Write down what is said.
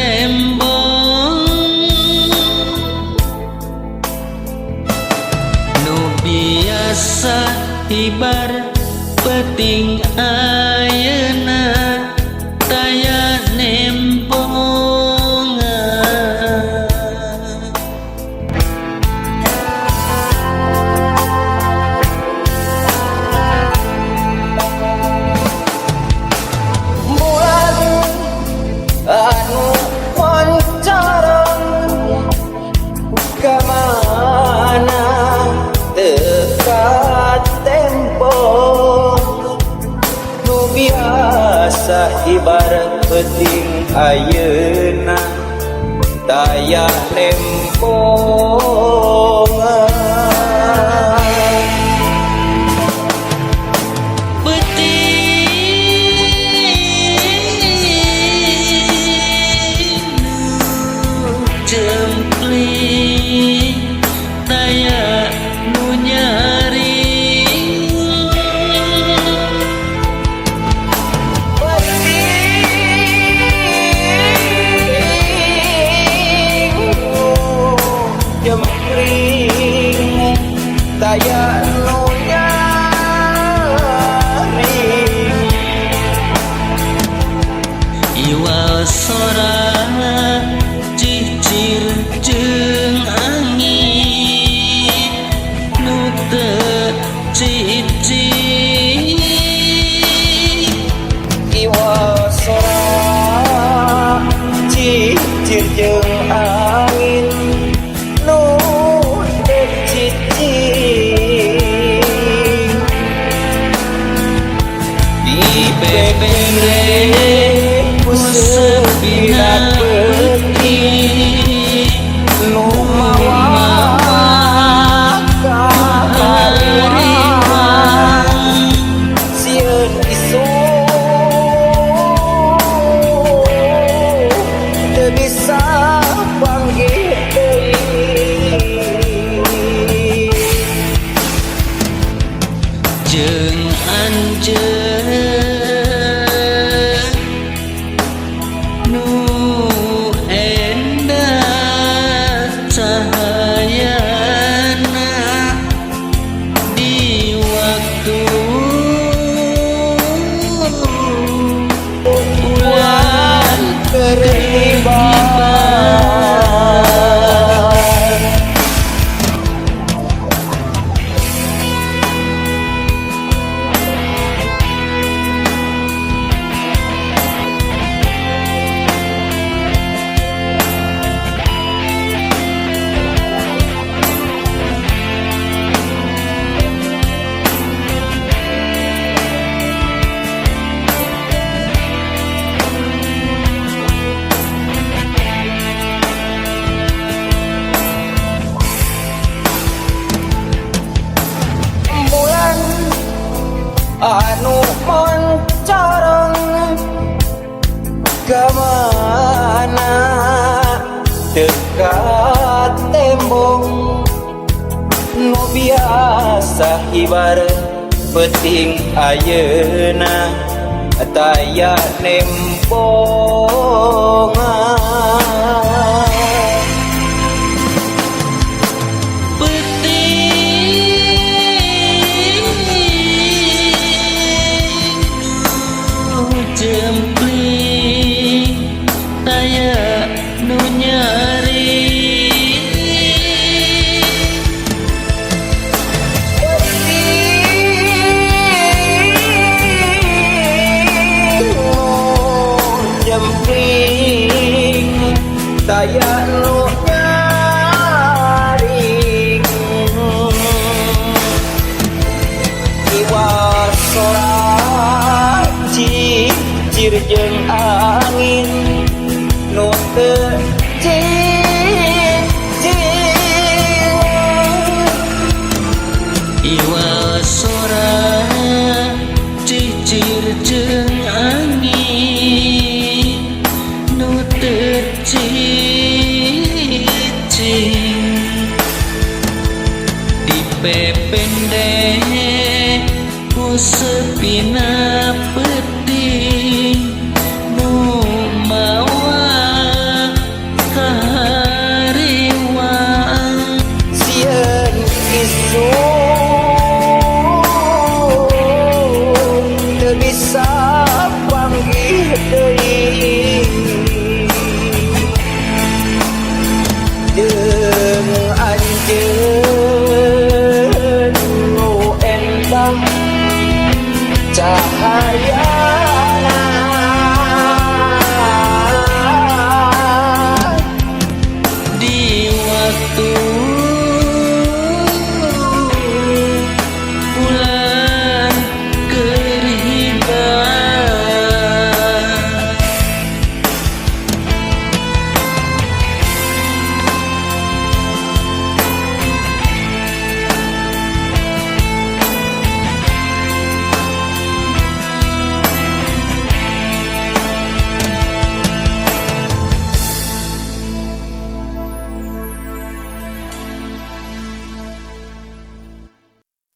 tembong nu biasa ibar peting ayeuna taya nembong bulan anu pancaran kemana dekat tembok nu biasa ibarat peting ayeuna taya nembong jempling taya nu nyaring jempling taya nu nyaring iwal sora cicir jeung angin nu teu cicir iwal sora cicir jeung angin nu teu cicir di bebere ku sepina peuting nu mawa kahariwang sieun isu teu bisa panggih deui jeung anjeun nu endah cahayana di waktu bulan keriban bulan anu pancaran kemana dekat tembok nu biasa ibarat peting ayeuna taya nembong jempling taya nu nyaring jempling taya nu nyaring iwal sora cicir jeung angin nu teu cicir iwal sora cicir jeung angin nu teu cicir dipependek ku sepina peuting nu mawa bisa